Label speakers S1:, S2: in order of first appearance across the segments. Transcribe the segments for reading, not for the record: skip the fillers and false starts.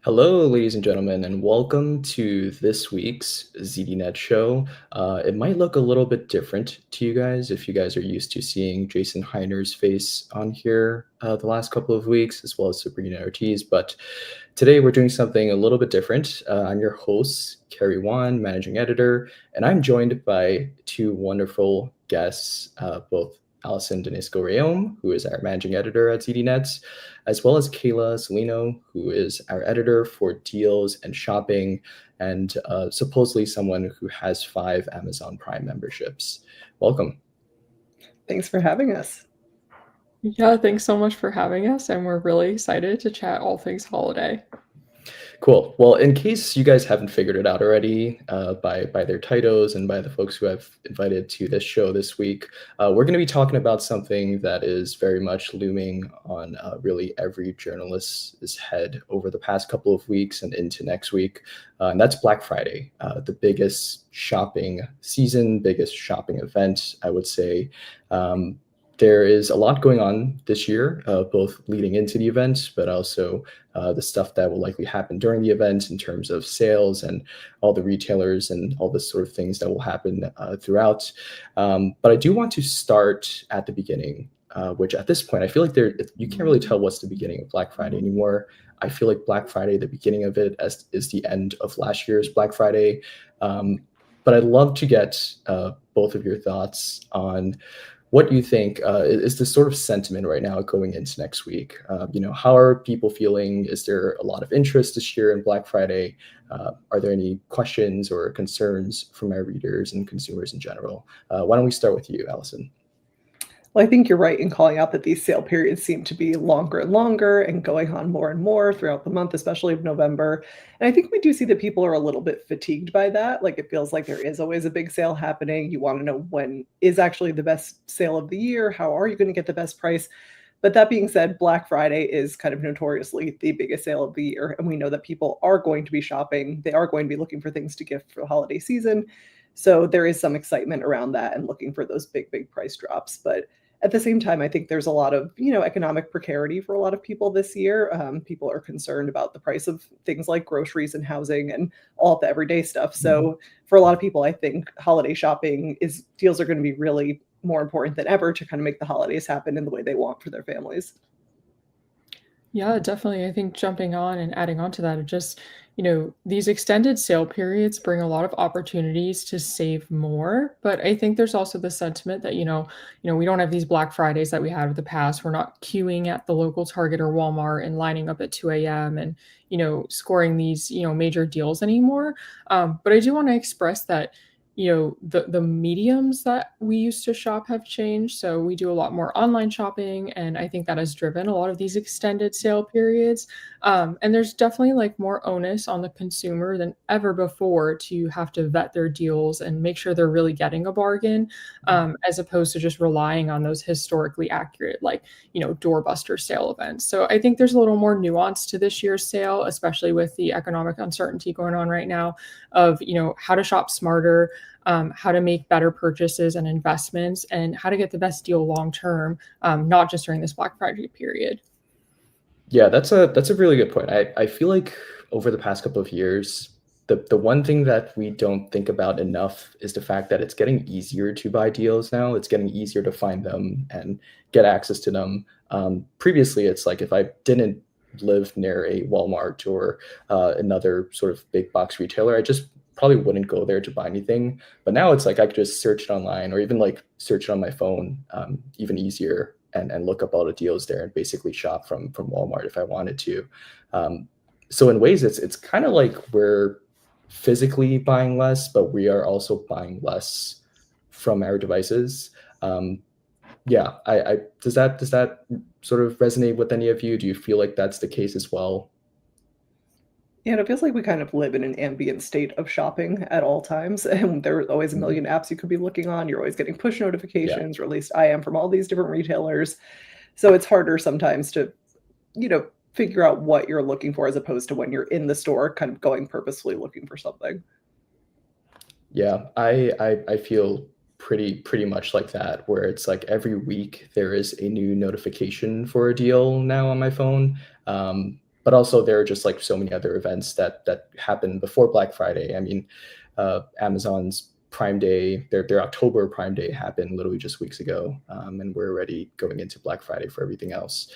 S1: Hello, ladies and gentlemen, and welcome to this week's ZDNet show. It might look a little bit different to you guys if you guys are used to seeing Jason Heiner's face on here the last couple of weeks, as well as Sabrina Ortiz. But today we're doing something a little bit different. I'm your host, Carrie Wan, managing editor, and I'm joined by two wonderful guests, both Allison Denisco Rayom, who is our managing editor at ZDNet, as well as Kayla Salino, who is our editor for deals and shopping, and supposedly someone who has 5 Amazon Prime memberships. Welcome.
S2: Thanks for having us.
S3: Yeah, thanks so much for having us, and we're really excited to chat all things holiday.
S1: Cool. Well, in case you guys haven't figured it out already by their titles and by the folks who I've invited to this show this week, we're going to be talking about something that is very much looming on really every journalist's head over the past couple of weeks and into next week, and that's Black Friday, the biggest shopping season, biggest shopping event, I would say. There is a lot going on this year, both leading into the event, but also the stuff that will likely happen during the event in terms of sales and all the retailers and all the sort of things that will happen throughout. But I do want to start at the beginning, which at this point, I feel like you can't really tell what's the beginning of Black Friday anymore. I feel like Black Friday, the beginning of it, is the end of last year's Black Friday. But I'd love to get both of your thoughts on what do you think is the sort of sentiment right now going into next week? How are people feeling? Is there a lot of interest this year in Black Friday? Are there any questions or concerns from our readers and consumers in general? Why don't we start with you, Allison?
S2: Well, I think you're right in calling out that these sale periods seem to be longer and longer and going on more and more throughout the month, especially of November. And I think we do see that people are a little bit fatigued by that. Like it feels like there is always a big sale happening. You want to know when is actually the best sale of the year? How are you going to get the best price? But that being said, Black Friday is kind of notoriously the biggest sale of the year. And we know that people are going to be shopping. They are going to be looking for things to gift for the holiday season. So there is some excitement around that and looking for those big, big price drops. But at the same time, I think there's a lot of, economic precarity for a lot of people this year. People are concerned about the price of things like groceries and housing and all the everyday stuff. So for a lot of people, I think holiday shopping deals are going to be really more important than ever to kind of make the holidays happen in the way they want for their families.
S3: Yeah, definitely. I think jumping on and adding on to that, these extended sale periods bring a lot of opportunities to save more. But I think there's also the sentiment that, we don't have these Black Fridays that we had in the past. We're not queuing at the local Target or Walmart and lining up at 2 a.m. and, scoring these, major deals anymore. But I do want to express that the mediums that we used to shop have changed, so we do a lot more online shopping, and I think that has driven a lot of these extended sale periods. And there's definitely like more onus on the consumer than ever before to have to vet their deals and make sure they're really getting a bargain, as opposed to just relying on those historically accurate like doorbuster sale events. So I think there's a little more nuance to this year's sale, especially with the economic uncertainty going on right now, of how to shop smarter, how to make better purchases and investments, and how to get the best deal long term, not just during this Black Friday period.
S1: Yeah, that's a really good point. I feel like over the past couple of years, the one thing that we don't think about enough is the fact that it's getting easier to buy deals now. It's getting easier to find them and get access to them. Previously, it's like if I didn't live near a Walmart or another sort of big box retailer, I just probably wouldn't go there to buy anything. But now it's like I could just search it online or even like search it on my phone, even easier, and look up all the deals there and basically shop from Walmart if I wanted to. So in ways, it's kind of like we're physically buying less, but we are also buying less from our devices. Yeah, I does that sort of resonate with any of you? Do you feel like that's the case as well?
S2: Yeah, and it feels like we kind of live in an ambient state of shopping at all times. And there are always a
S1: Mhm.
S2: million apps you could be looking on. You're always getting push
S1: Yeah.
S2: notifications, or at least I am from all these different retailers. So it's harder sometimes to, figure out what you're looking for as opposed to when you're in the store, kind of going purposefully looking for something.
S1: Yeah, I feel pretty much like that, where it's like every week there is a new notification for a deal now on my phone. but also there are just like so many other events that happen before Black Friday. I mean, Amazon's Prime Day, their October Prime Day happened literally just weeks ago, and we're already going into Black Friday for everything else.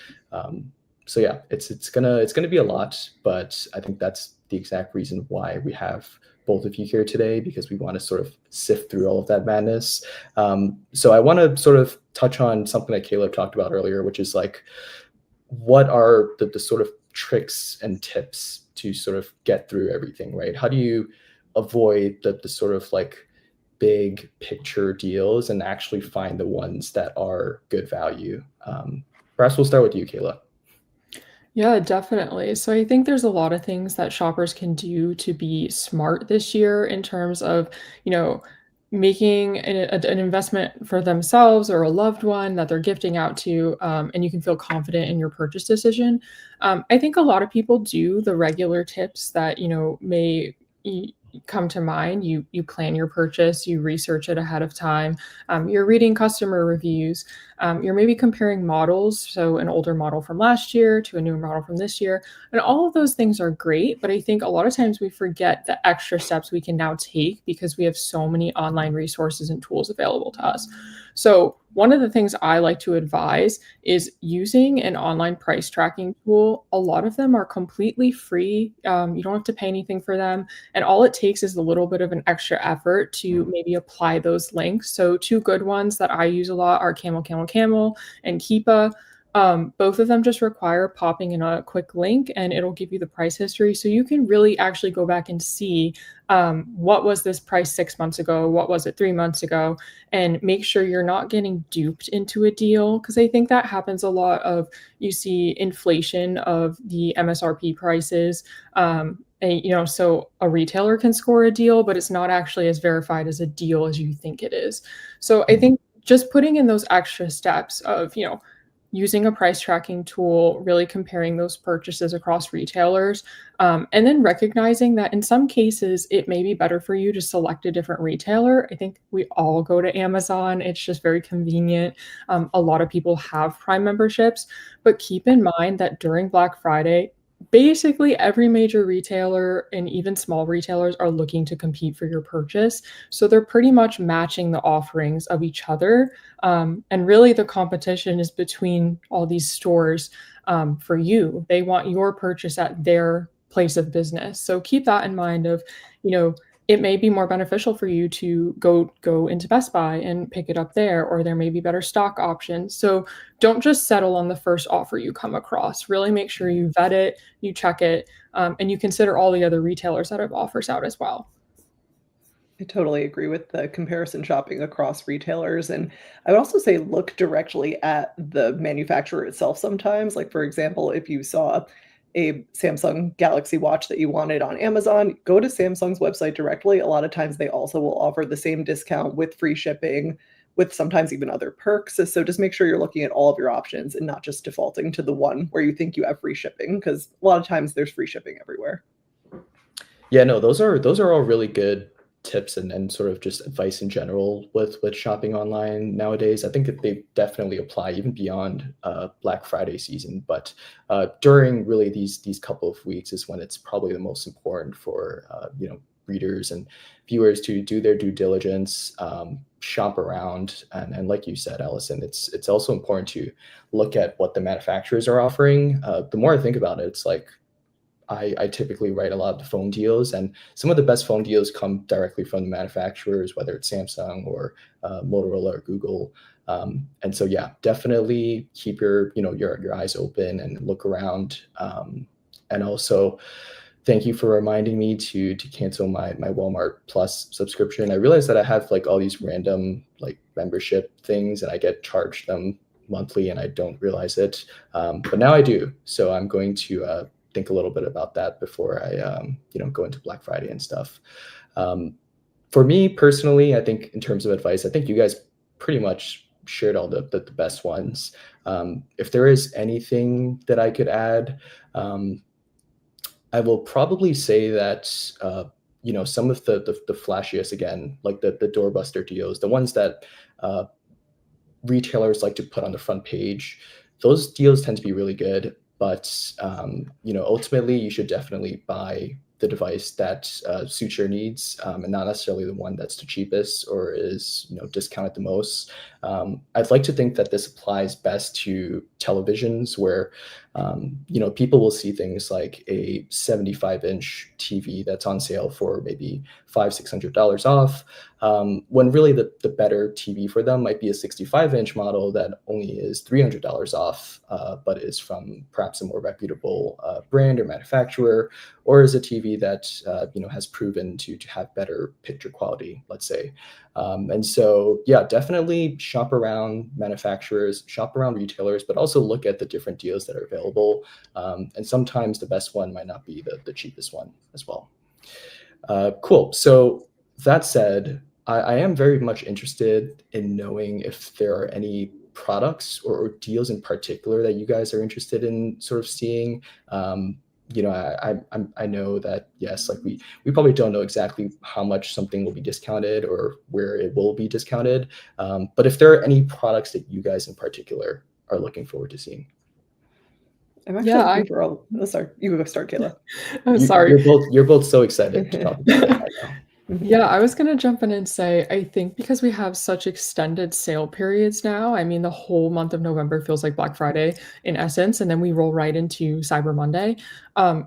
S1: So yeah, it's gonna be a lot, but I think that's the exact reason why we have both of you here today, because we want to sort of sift through all of that madness. So I want to sort of touch on something that Caleb talked about earlier, which is like, what are the sort of tricks and tips to sort of get through everything, right? How do you avoid the sort of like big picture deals and actually find the ones that are good value? Perhaps we'll start with you, Kayla.
S3: Yeah, definitely. So I think there's a lot of things that shoppers can do to be smart this year in terms of, you know, making an investment for themselves or a loved one that they're gifting out to, and you can feel confident in your purchase decision. I think a lot of people do the regular tips that, may y- come to mind. You plan your purchase, you research it ahead of time, you're reading customer reviews, you're maybe comparing models, so an older model from last year to a newer model from this year. And all of those things are great, but I think a lot of times we forget the extra steps we can now take because we have so many online resources and tools available to us. So, one of the things I like to advise is using an online price tracking tool. A lot of them are completely free. You don't have to pay anything for them. And all it takes is a little bit of an extra effort to maybe apply those links. So, two good ones that I use a lot are Camel, Camel, Camel and Keepa. Both of them just require popping in a quick link and it'll give you the price history. So you can really actually go back and see, what was this price 6 months ago? What was it 3 months ago? And make sure you're not getting duped into a deal. Because I think that happens a lot of, you see inflation of the MSRP prices. So a retailer can score a deal, but it's not actually as verified as a deal as you think it is. So I think just putting in those extra steps of, using a price tracking tool, really comparing those purchases across retailers, and then recognizing that in some cases it may be better for you to select a different retailer. I think we all go to Amazon, it's just very convenient. A lot of people have Prime memberships, but keep in mind that during Black Friday, basically every major retailer and even small retailers are looking to compete for your purchase. So they're pretty much matching the offerings of each other. And really, the competition is between all these stores, for you. They want your purchase at their place of business. So keep that in mind of, you know, it may be more beneficial for you to go into Best Buy and pick it up there, or there may be better stock options. So don't just settle on the first offer you come across. Really make sure you vet it, you check it, and you consider all the other retailers that have offers out as well.
S2: I totally agree with the comparison shopping across retailers, and I would also say look directly at the manufacturer itself sometimes. Like, for example, if you saw a Samsung Galaxy Watch that you wanted on Amazon, go to Samsung's website directly. A lot of times they also will offer the same discount with free shipping, with sometimes even other perks. So just make sure you're looking at all of your options and not just defaulting to the one where you think you have free shipping, because a lot of times there's free shipping everywhere.
S1: Yeah, no, those are all really good tips and sort of just advice in general with shopping online nowadays. I think that they definitely apply even beyond Black Friday season, but during really these couple of weeks is when it's probably the most important for readers and viewers to do their due diligence, shop around, and like you said, Allison, it's also important to look at what the manufacturers are offering. The more I think about it, it's like I typically write a lot of the phone deals, and some of the best phone deals come directly from the manufacturers, whether it's Samsung or Motorola or Google. And so, yeah, definitely keep your eyes open and look around. And also, thank you for reminding me to cancel my Walmart Plus subscription. I realized that I have like all these random like membership things, and I get charged them monthly, and I don't realize it. But now I do, so I'm going to think a little bit about that before I go into Black Friday and stuff. Um, for me personally, I think in terms of advice, I think you guys pretty much shared all the best ones. If there is anything that I could add, I will probably say that some of the flashiest, again, like the doorbuster deals, the ones that retailers like to put on the front page, those deals tend to be really good. But ultimately, you should definitely buy the device that suits your needs, and not necessarily the one that's the cheapest or is discounted the most. I'd like to think that this applies best to televisions, where people will see things like a 75-inch TV that's on sale for maybe $500-600 off, when really the better TV for them might be a 65-inch model that only is $300 off, but is from perhaps a more reputable brand or manufacturer, or is a TV that has proven to have better picture quality, let's say. And so, yeah, definitely shop around manufacturers, shop around retailers, but also look at the different deals that are available. And sometimes the best one might not be the cheapest one as well. Cool. So that said, I am very much interested in knowing if there are any products or deals in particular that you guys are interested in sort of seeing. I know that, yes, like we probably don't know exactly how much something will be discounted or where it will be discounted. But if there are any products that you guys in particular are looking forward to seeing.
S2: I'm actually
S3: Yeah,
S2: looking for all. Oh, sorry, you go start, Kayla.
S3: I'm
S1: You,
S3: sorry.
S1: you're both so excited to talk about it. I know.
S3: Yeah, I was gonna jump in and say, I think because we have such extended sale periods now, I mean, the whole month of November feels like Black Friday in essence, and then we roll right into Cyber Monday.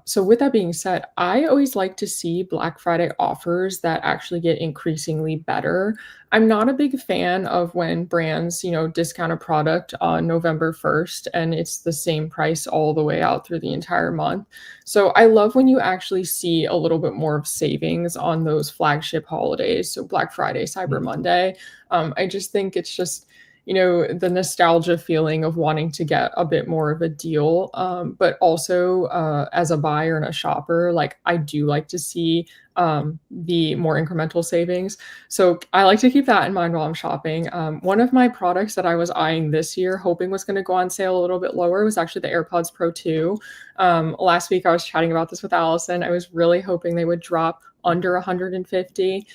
S3: So with that being said, I always like to see Black Friday offers that actually get increasingly better. I'm not a big fan of when brands, discount a product on November 1st and it's the same price all the way out through the entire month. So I love when you actually see a little bit more of savings on those flagship holidays. So Black Friday, Cyber
S1: Mhm.
S3: Monday. I just think it's just, the nostalgia feeling of wanting to get a bit more of a deal. But also as a buyer and a shopper, like I do like to see the more incremental savings. So I like to keep that in mind while I'm shopping. One of my products that I was eyeing this year, hoping was going to go on sale a little bit lower, was actually the AirPods Pro 2. Last week I was chatting about this with Allison. I was really hoping they would drop under 150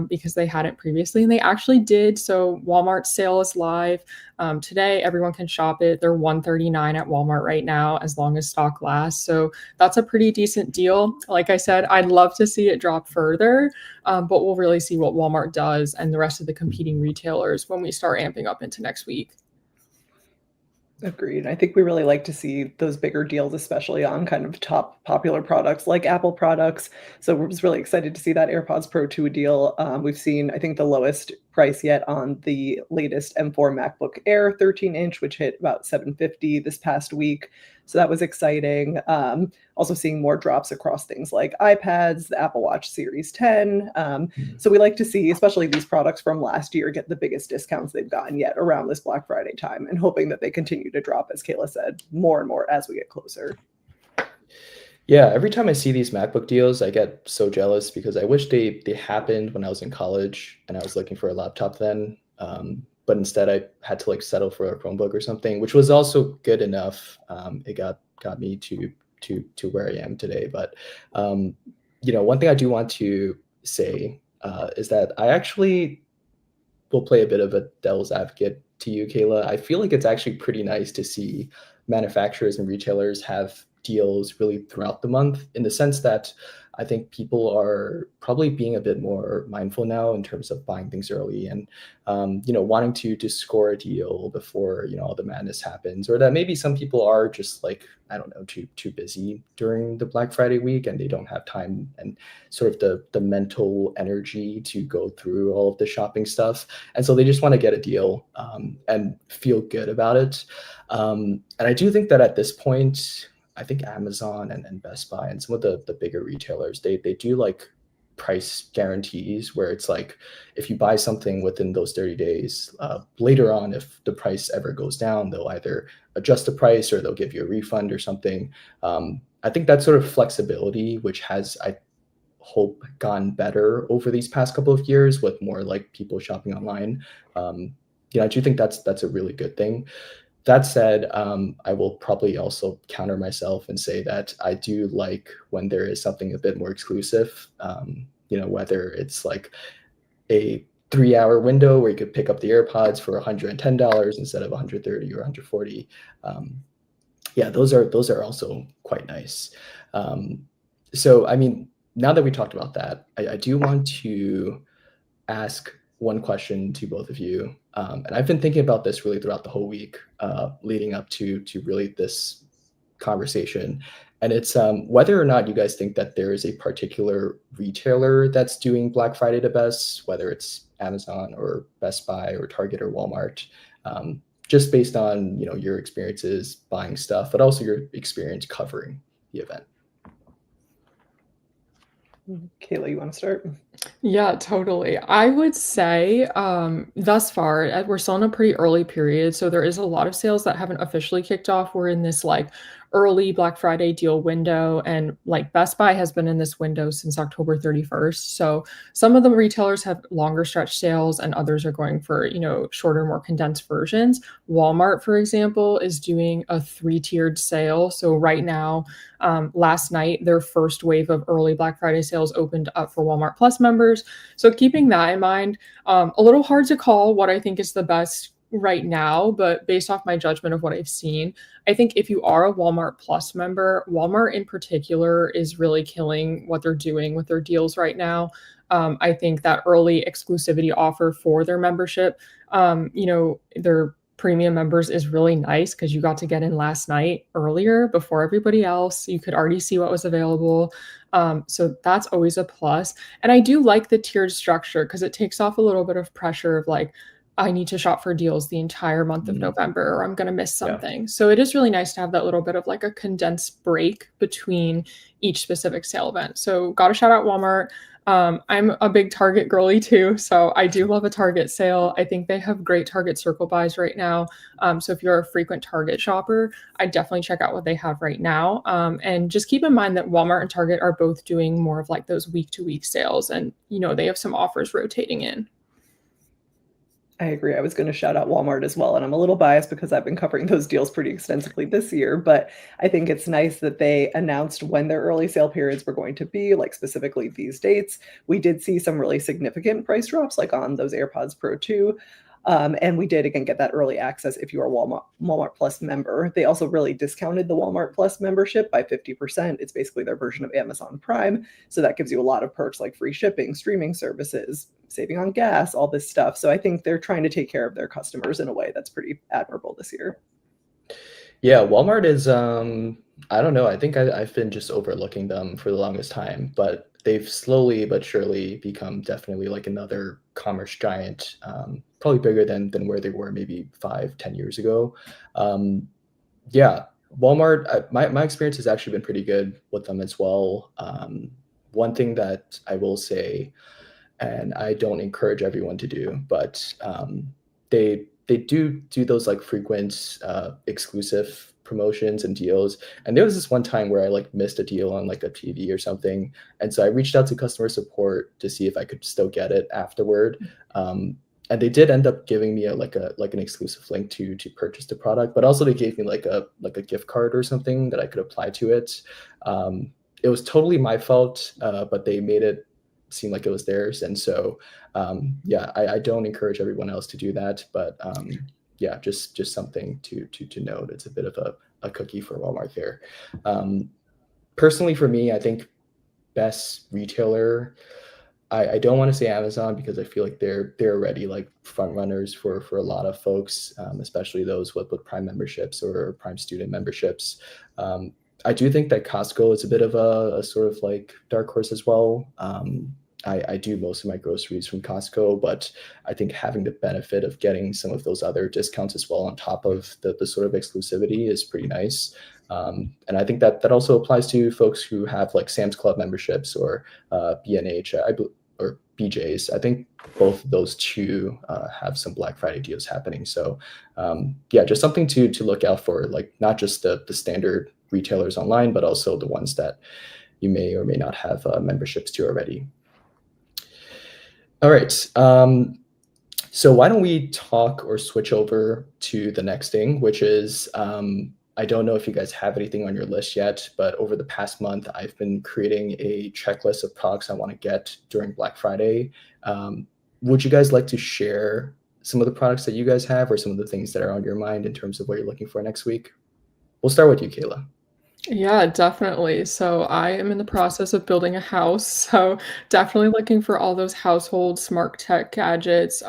S3: because they hadn't previously, and they actually did. So Walmart's sale is live today. Everyone can shop it. They're $139 at Walmart right now, as long as stock lasts. So that's a pretty decent deal. Like I said, I'd love to see it drop further, but we'll really see what Walmart does and the rest of the competing retailers when we start amping up into next week.
S2: Agreed. I think we really like to see those bigger deals, especially on kind of top popular products like Apple products. So we're just really excited to see that AirPods Pro 2 deal. We've seen, I think, the lowest price yet on the latest M4 MacBook Air 13-inch, which hit about 750 this past week. So that was exciting. Also seeing more drops across things like iPads, the Apple Watch Series 10. So we like to see, especially these products from last year, get the biggest discounts they've gotten yet around this Black Friday time, and hoping that they continue to drop, as Kayla said, more and more as we get closer.
S1: Yeah, every time I see these MacBook deals, I get so jealous because I wish they happened when I was in college and I was looking for a laptop then. But instead, I had to like settle for a Chromebook or something, which was also good enough. It got me to where I am today. But one thing I do want to say is that I actually will play a bit of a devil's advocate to you, Kayla. I feel like it's actually pretty nice to see manufacturers and retailers have deals really throughout the month, in the sense that I think people are probably being a bit more mindful now in terms of buying things early and wanting to score a deal before all the madness happens, or that maybe some people are just like, I don't know, too busy during the Black Friday week and they don't have time and sort of the mental energy to go through all of the shopping stuff, and so they just want to get a deal and feel good about it. And I do think that at this point, I think Amazon and Best Buy and some of the bigger retailers, they do like price guarantees where it's like, if you buy something within those 30 days, later on, if the price ever goes down, they'll either adjust the price or they'll give you a refund or something. I think that sort of flexibility, which has, I hope, gone better over these past couple of years with more like people shopping online. I do think that's a really good thing. That said, I will probably also counter myself and say that I do like when there is something a bit more exclusive, whether it's like a 3-hour window where you could pick up the AirPods for $110 instead of 130 or 140. Yeah, those are also quite nice. Um, so I mean, now that we talked about that, I do want to ask one question to both of you. And I've been thinking about this really throughout the whole week, leading up to really this conversation. And it's whether or not you guys think that there is a particular retailer that's doing Black Friday the best, whether it's Amazon or Best Buy or Target or Walmart, just based on your experiences buying stuff, but also your experience covering the event.
S2: Kayla, you want to start?
S3: Yeah, totally. I would say, thus far, we're still in a pretty early period, so there is a lot of sales that haven't officially kicked off. We're in this like early Black Friday deal window, and like Best Buy has been in this window since October 31st. So some of the retailers have longer stretch sales, and others are going for, shorter, more condensed versions. Walmart, for example, is doing a three-tiered sale. So right now, last night, their first wave of early Black Friday sales opened up for Walmart Plus members. So keeping that in mind, a little hard to call what I think is the best right now, but based off my judgment of what I've seen, I think if you are a Walmart Plus member, Walmart in particular is really killing what they're doing with their deals right now. I think that early exclusivity offer for their membership, their premium members is really nice because you got to get in last night earlier before everybody else. You could already see what was available. So that's always a plus. And I do like the tiered structure because it takes off a little bit of pressure of like, I need to shop for deals the entire month of November or I'm going to miss
S1: Yeah.
S3: something. So it is really nice to have that little bit of like a condensed break between each specific sale event. So got to shout out Walmart. I'm a big Target girly too, so I do love a Target sale. I think they have great Target circle buys right now. So if you're a frequent Target shopper, I definitely check out what they have right now. And just keep in mind that Walmart and Target are both doing more of like those week-to-week sales, and they have some offers rotating in.
S2: I agree. I was going to shout out Walmart as well. And I'm a little biased because I've been covering those deals pretty extensively this year. But I think it's nice that they announced when their early sale periods were going to be, like specifically these dates. We did see some really significant price drops, like on those AirPods Pro 2. And we did, again, get that early access if you are a Walmart Plus member. They also really discounted the Walmart Plus membership by 50%. It's basically their version of Amazon Prime. So that gives you a lot of perks like free shipping, streaming services, saving on gas, all this stuff. So I think they're trying to take care of their customers in a way that's pretty admirable this year.
S1: Yeah, Walmart is I don't know, I think I've been just overlooking them for the longest time, but they've slowly but surely become definitely like another commerce giant, probably bigger than where they were maybe 5, 10 years ago. Um, yeah, Walmart, my experience has actually been pretty good with them as well. One thing that I will say, and I don't encourage everyone to do, but they do those like frequent exclusive promotions and deals. And there was this one time where I like missed a deal on like a TV or something, and so I reached out to customer support to see if I could still get it afterward. And they did end up giving me like an exclusive link to purchase the product, but also they gave me like a gift card or something that I could apply to it. It was totally my fault, but they made it seem like it was theirs. And so, yeah, I don't encourage everyone else to do that. But yeah, just something to note. It's a bit of a cookie for Walmart there. Personally, for me, I think best retailer. I don't want to say Amazon because I feel like they're already like front runners for a lot of folks, especially those with Prime memberships or Prime student memberships. I do think that Costco is a bit of a sort of like dark horse as well. I do most of my groceries from Costco, but I think having the benefit of getting some of those other discounts as well on top of the sort of exclusivity is pretty nice. And I think that also applies to folks who have like Sam's Club memberships or B&H or BJ's. I think both of those two have some Black Friday deals happening. So yeah, just something to look out for, like not just the standard retailers online, but also the ones that you may or may not have memberships to already. All right. So why don't we talk or switch over to the next thing, which is I don't know if you guys have anything on your list yet, but over the past month, I've been creating a checklist of products I want to get during Black Friday. Would you guys like to share some of the products that you guys have or some of the things that are on your mind in terms of what you're looking for next week? We'll start with you, Kayla.
S3: Yeah, definitely. So I am in the process of building a house. So definitely looking for all those household smart tech gadgets,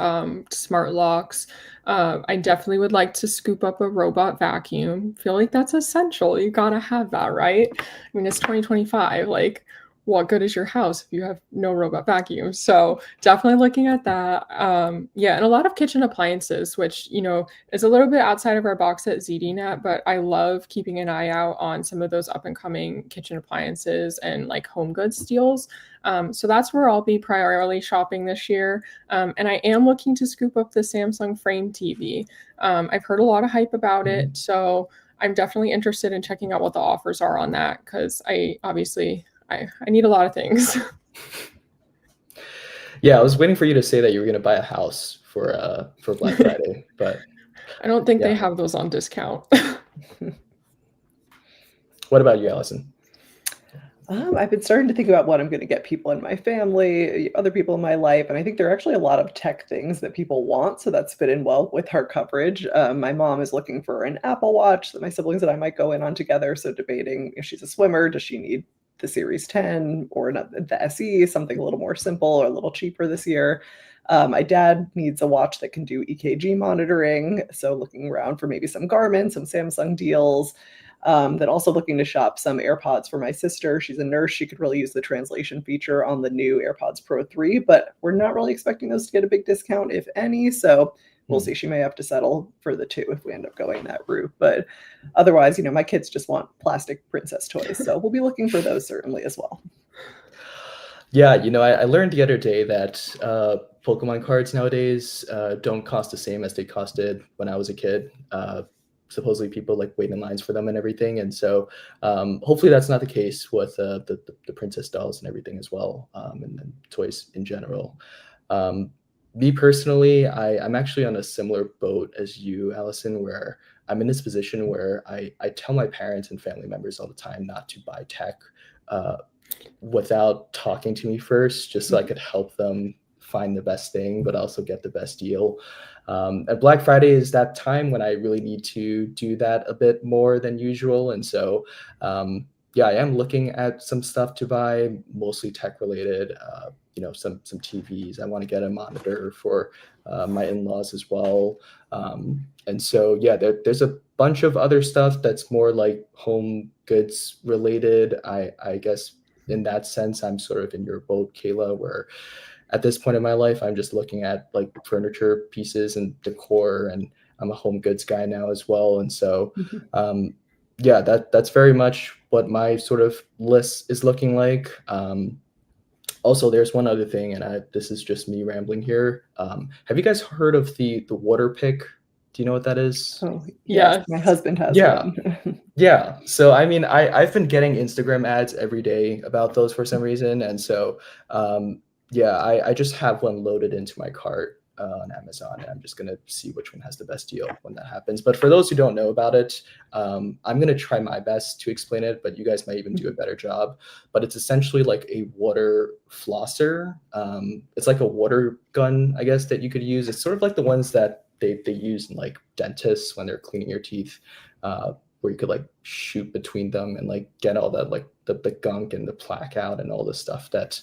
S3: smart locks. I definitely would like to scoop up a robot vacuum. Feel like that's essential. You gotta have that, right? I mean, it's 2025. Like, what good is your house if you have no robot vacuum? So definitely looking at that. Yeah, and a lot of kitchen appliances, which is a little bit outside of our box at ZDNet, but I love keeping an eye out on some of those up and coming kitchen appliances and like home goods deals. So that's where I'll be primarily shopping this year. And I am looking to scoop up the Samsung Frame TV. I've heard a lot of hype about it,
S1: Mhm.
S3: so I'm definitely interested in checking out what the offers are on that because I need a lot of things.
S1: Yeah, I was waiting for you to say that you were going to buy a house for Black Friday, but
S3: I don't think they
S1: yeah.
S3: have those on discount.
S1: What about you, Allison?
S2: I've been starting to think about what I'm going to get people in my family, other people in my life, and I think there are actually a lot of tech things that people want, so that's fit in well with our coverage. My mom is looking for an Apple Watch that my siblings and I might go in on together, so debating if she's a swimmer, does she need the Series 10 or the SE, something a little more simple or a little cheaper this year. My dad needs a watch that can do EKG monitoring, so looking around for maybe some Garmin, some Samsung deals. Then also looking to shop some AirPods for my sister. She's a nurse. She could really use the translation feature on the new AirPods Pro 3, but we're not really expecting those to get a big discount, if any. So we'll
S1: Hmm.
S2: see. She may have to settle for the two if we end up going that route. But otherwise, my kids just want plastic princess toys. So we'll be looking for those certainly as well.
S1: Yeah, I learned the other day that Pokemon cards nowadays don't cost the same as they costed when I was a kid. Supposedly, people like wait in lines for them and everything, and so hopefully that's not the case with the princess dolls and everything as well, and toys in general. Um, Me personally, I'm actually on a similar boat as you, Allison, where I'm in this position where I tell my parents and family members all the time not to buy tech. Uh, Without talking to me first, just so I could help them find the best thing, but also get the best deal. And Black Friday is that time when I really need to do that a bit more than usual. And so, yeah, I am looking at some stuff to buy, mostly tech related. Some TVs. I want to get a monitor for my in-laws as well. And so, yeah, there's a bunch of other stuff that's more like home goods related. I guess in that sense, I'm sort of in your boat, Kayla, where at this point in my life, I'm just looking at like furniture pieces and decor, and I'm a home goods guy now as well. And so, um, yeah, that's very much what my sort of list is looking like. Also, there's one other thing, and this is just me rambling here. Have you guys heard of the water pick? Do you know what that is?
S2: Oh, yes,
S3: Yes.
S2: my husband has
S1: Yeah.
S2: one.
S1: Yeah. So I mean, I've been getting Instagram ads every day about those for some reason, and so yeah, I just have one loaded into my cart on Amazon, and I'm just gonna see which one has the best deal when that happens. But for those who don't know about it, I'm gonna try my best to explain it, but you guys might even do a better job. But it's essentially like a water flosser. It's like a water gun, I guess, that you could use. It's sort of like the ones that they use in like dentists when they're cleaning your teeth. Where you could like shoot between them and like get all that like the gunk and the plaque out and all the stuff that's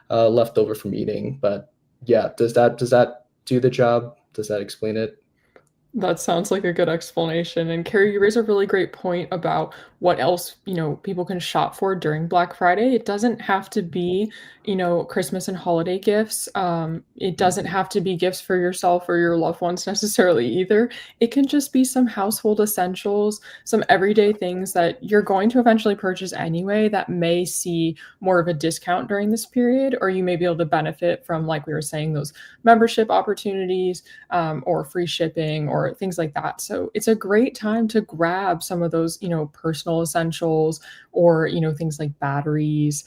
S1: left over from eating. But yeah, does that do the job? Does that explain it?
S3: That sounds like a good explanation. And Carrie, you raise a really great point about what else, people can shop for during Black Friday. It doesn't have to be, Christmas and holiday gifts. It doesn't have to be gifts for yourself or your loved ones necessarily either. It can just be some household essentials, some everyday things that you're going to eventually purchase anyway that may see more of a discount during this period, or you may be able to benefit from, like we were saying, those membership opportunities, or free shipping or things like that. So it's a great time to grab some of those, personal essentials or, things like batteries.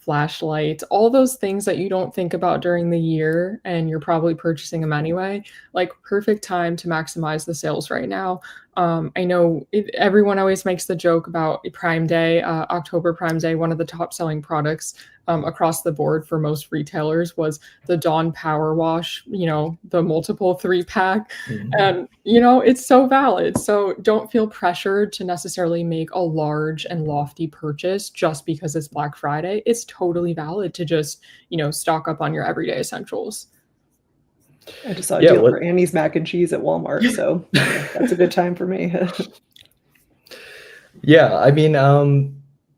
S3: flashlights, all those things that you don't think about during the year and you're probably purchasing them anyway. Like perfect time to maximize the sales right now. I know everyone always makes the joke about Prime Day, October Prime Day. One of the top selling products across the board for most retailers was the Dawn Power Wash, the multiple 3-pack.
S1: Mhm.
S3: And, it's so valid. So don't feel pressured to necessarily make a large and lofty purchase just because it's Black Friday. It's totally valid to just, stock up on your everyday essentials.
S2: I just saw a
S1: Yeah,
S2: deal for
S1: what
S2: Annie's mac and cheese at Walmart, so that's a good time for me.
S1: Yeah, I mean,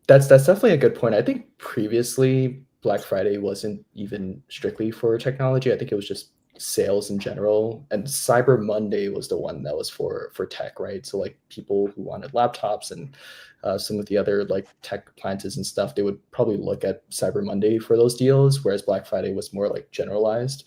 S1: that's definitely a good point. I think previously Black Friday wasn't even strictly for technology. I think it was just sales in general, and Cyber Monday was the one that was for tech, right? So like people who wanted laptops and some of the other like tech appliances and stuff, they would probably look at Cyber Monday for those deals, whereas Black Friday was more like generalized.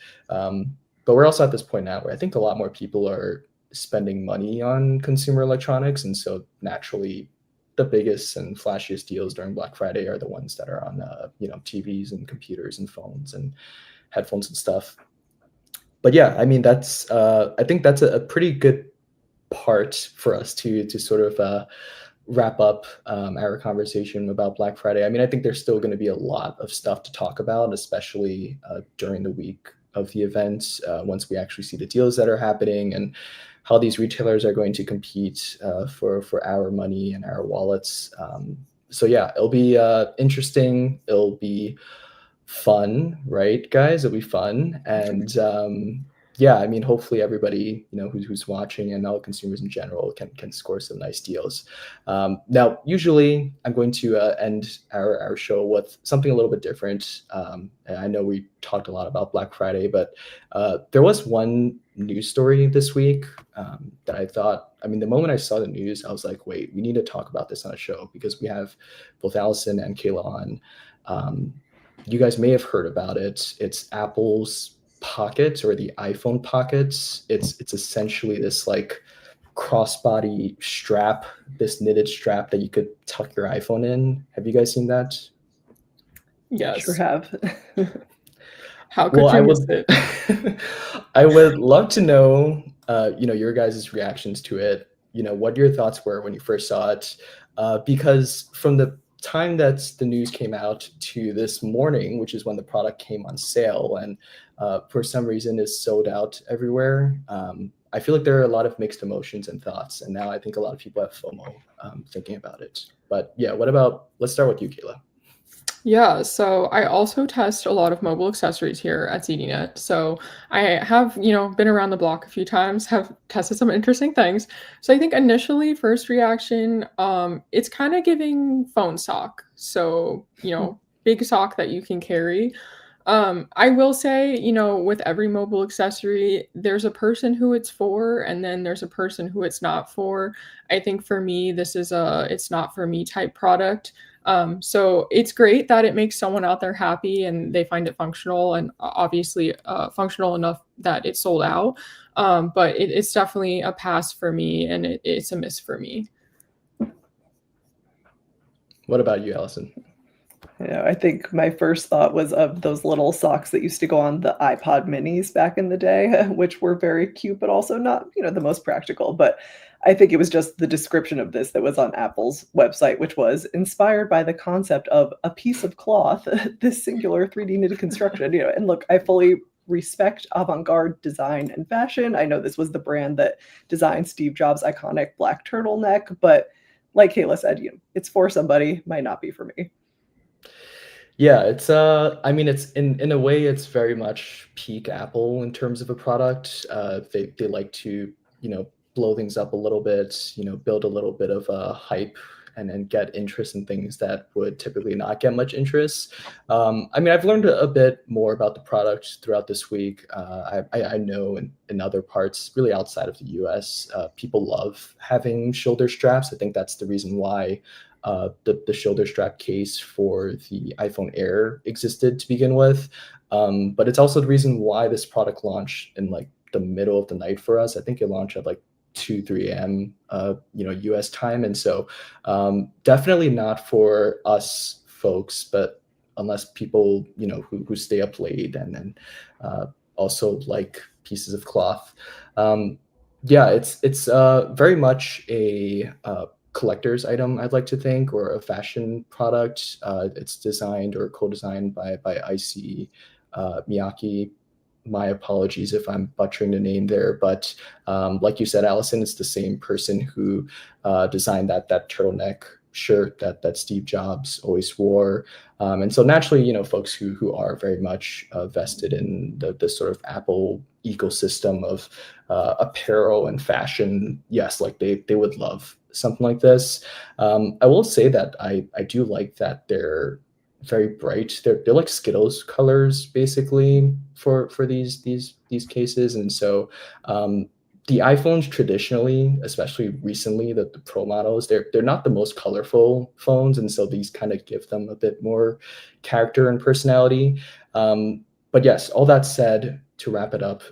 S1: But we're also at this point now where I think a lot more people are spending money on consumer electronics, and so naturally the biggest and flashiest deals during Black Friday are the ones that are on TVs and computers and phones and headphones and stuff. But yeah, I mean that's I think that's a pretty good part for us to sort of wrap up our conversation about Black Friday. I mean, I think there's still going to be a lot of stuff to talk about, especially during the week of the event, once we actually see the deals that are happening and how these retailers are going to compete for our money and our wallets. So yeah, it'll be interesting. It'll be fun, right, guys? It'll be fun, and yeah, I mean, hopefully everybody who's watching and all consumers in general can score some nice deals. Now, usually I'm going to end our show with something a little bit different. And I know we talked a lot about Black Friday, but there was one news story this week that I thought. I mean, the moment I saw the news, I was like, wait, we need to talk about this on a show because we have both Allison and Kayla on. You guys may have heard about it. It's Apple's Pocket or the iPhone Pockets. It's essentially this like crossbody strap, this knitted strap that you could tuck your iPhone in. Have you guys seen that?
S2: Sure
S3: Yes.
S2: have.
S3: How
S1: Well,
S3: could you miss it?
S1: I would love to know, your guys' reactions to it. What your thoughts were when you first saw it, because from the time that the news came out to this morning, which is when the product came on sale, and for some reason is sold out everywhere. I feel like there are a lot of mixed emotions and thoughts, and now I think a lot of people have FOMO thinking about it. But yeah, let's start with you, Kayla.
S3: Yeah, so I also test a lot of mobile accessories here at ZDNET. So I have, been around the block a few times, have tested some interesting things. So I think initially, first reaction, it's kind of giving phone sock. So, big sock that you can carry. I will say, with every mobile accessory, there's a person who it's for, and then there's a person who it's not for. I think for me, this is a it's not for me type product. So it's great that it makes someone out there happy and they find it functional and obviously functional enough that it's sold out. But it's definitely a pass for me and it's a miss for me.
S1: What about you, Allison?
S2: I think my first thought was of those little socks that used to go on the iPod minis back in the day, which were very cute, but also not, the most practical. But I think it was just the description of this that was on Apple's website, which was inspired by the concept of a piece of cloth, this singular 3D knitted construction. And look, I fully respect avant-garde design and fashion. I know this was the brand that designed Steve Jobs' iconic black turtleneck, but like Kayla said, it's for somebody, might not be for me.
S1: Yeah, it's I mean it's in a way it's very much peak Apple in terms of a product. They like to, blow things up a little bit, build a little bit of a hype and then get interest in things that would typically not get much interest. I mean, I've learned a bit more about the product throughout this week. I know in other parts, really outside of the US, people love having shoulder straps. I think that's the reason why the shoulder strap case for the iPhone Air existed to begin with. But it's also the reason why this product launched in like the middle of the night for us. I think it launched at like 2, 3 a.m. US time. And so definitely not for us folks, but unless people, who stay up late and then also like pieces of cloth. Yeah, it's very much a collector's item, I'd like to think, or a fashion product. It's designed or co-designed by IC Miyake. My apologies if I'm butchering the name there, but like you said, Allison, it's the same person who designed that turtleneck shirt that Steve Jobs always wore. And so naturally, folks who are very much vested in the sort of Apple ecosystem of apparel and fashion, yes, like they would love something like this. I will say that I do like that they're very bright. They're like Skittles colors basically for these cases, and so the iPhones traditionally, especially recently, the Pro models, they're not the most colorful phones, and so these kind of give them a bit more character and personality. But yes, all that said, to wrap it up,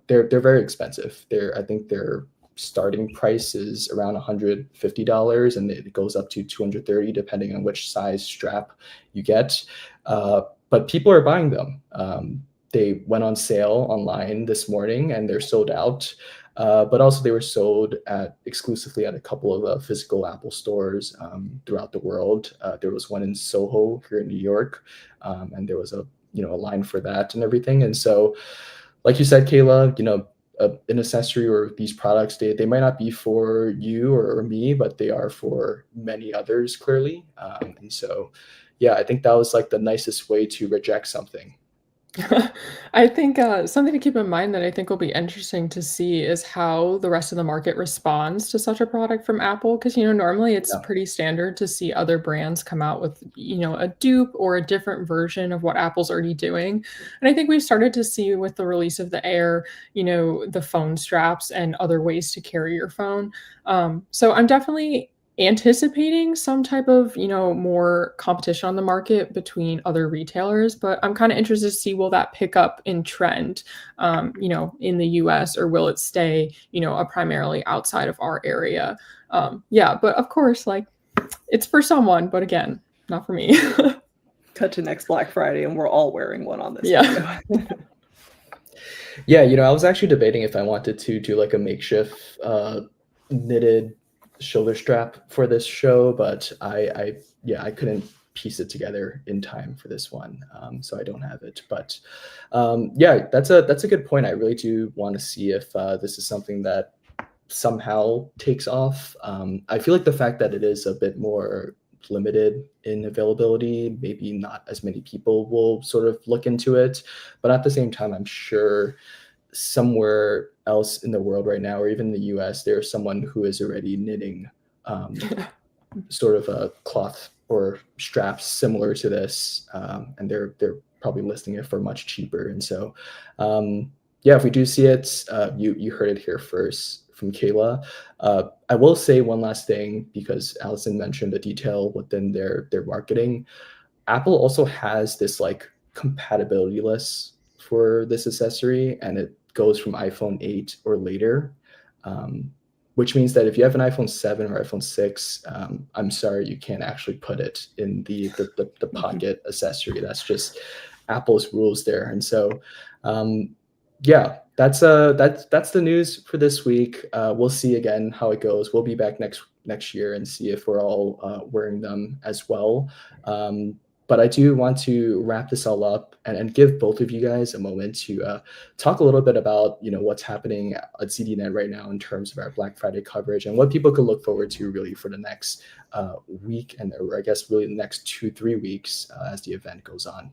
S1: they're very expensive. I think their starting price is around $150, and it goes up to 230 depending on which size strap you get. But people are buying them. They went on sale online this morning, and they're sold out. But also they were sold exclusively at a couple of physical Apple stores throughout the world. There was one in Soho here in New York, and there was a line for that and everything. And so, like you said, Kayla, an accessory or these products, they might not be for you or me, but they are for many others clearly. And so, yeah, I think that was like the nicest way to reject something.
S3: I think something to keep in mind that I think will be interesting to see is how the rest of the market responds to such a product from Apple. Because, normally it's
S1: Yeah.
S3: pretty standard to see other brands come out with, a dupe or a different version of what Apple's already doing. And I think we've started to see with the release of the Air, the phone straps and other ways to carry your phone. So I'm definitely anticipating some type of, more competition on the market between other retailers, but I'm kind of interested to see will that pick up in trend, in the US, or will it stay, primarily outside of our area? Yeah, but of course, like it's for someone, but again, not for me.
S2: Cut to next Black Friday, and we're all wearing one on this
S3: Yeah.
S2: video.
S1: Yeah, I was actually debating if I wanted to do like a makeshift knitted shoulder strap for this show, but I couldn't piece it together in time for this one, so I don't have it. But yeah, that's a good point. I really do want to see if this is something that somehow takes off. I feel like the fact that it is a bit more limited in availability, maybe not as many people will sort of look into it. But at the same time, I'm sure somewhere else in the world right now, or even in the US, there's someone who is already knitting sort of a cloth or straps similar to this, and they're probably listing it for much cheaper. And so, yeah, if we do see it, you heard it here first from Kayla. I will say one last thing because Allison mentioned a detail within their marketing. Apple also has this like compatibility list for this accessory, and it goes from iPhone 8 or later, which means that if you have an iPhone 7 or iPhone 6, I'm sorry, you can't actually put it in the pocket accessory. That's just Apple's rules there. And so, yeah, that's the news for this week. We'll see again how it goes. We'll be back next year and see if we're all wearing them as well. But I do want to wrap this all up and give both of you guys a moment to talk a little bit about what's happening at ZDNet right now in terms of our Black Friday coverage and what people could look forward to really for the next week, and or I guess really the next 2-3 weeks as the event goes on.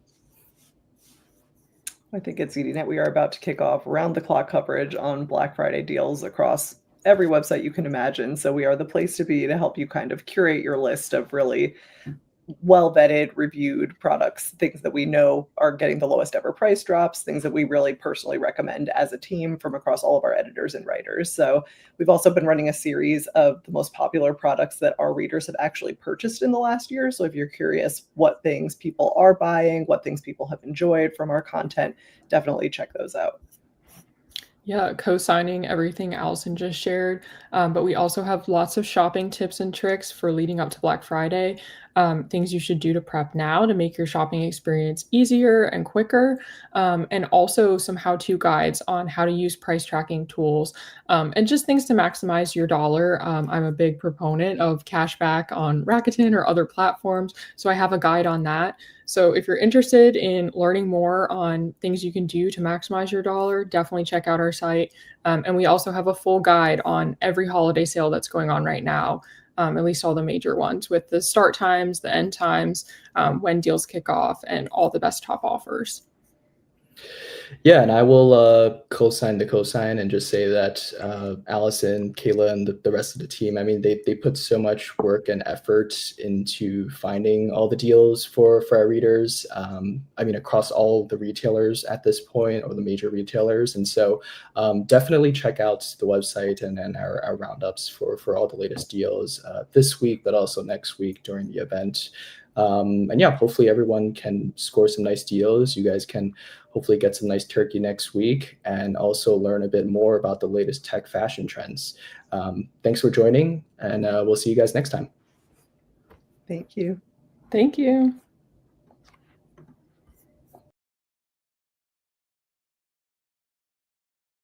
S2: I think at ZDNet, we are about to kick off round-the-clock coverage on Black Friday deals across every website you can imagine. So we are the place to be to help you kind of curate your list of really well-vetted, reviewed products, things that we know are getting the lowest ever price drops, things that we really personally recommend as a team from across all of our editors and writers. So we've also been running a series of the most popular products that our readers have actually purchased in the last year. So if you're curious what things people are buying, what things people have enjoyed from our content, definitely check those out.
S3: Yeah, co-signing everything Allison just shared. But we also have lots of shopping tips and tricks for leading up to Black Friday. Things you should do to prep now to make your shopping experience easier and quicker. And also some how-to guides on how to use price tracking tools, and just things to maximize your dollar. I'm a big proponent of cashback on Rakuten or other platforms, so I have a guide on that. So if you're interested in learning more on things you can do to maximize your dollar, definitely check out our site. And we also have a full guide on every holiday sale that's going on right now, at least all the major ones, with the start times, the end times, when deals kick off, and all the best top offers.
S1: Yeah, and I will co-sign the cosign and just say that Allison, Kayla, and the rest of the team, I mean, they put so much work and effort into finding all the deals for our readers. I mean, across all the retailers at this point, or the major retailers. And so definitely check out the website and our roundups for all the latest deals this week, but also next week during the event. And yeah, hopefully everyone can score some nice deals. You guys can hopefully get some nice turkey next week and also learn a bit more about the latest tech fashion trends. Thanks for joining, and we'll see you guys next time.
S2: Thank you.
S3: Thank you.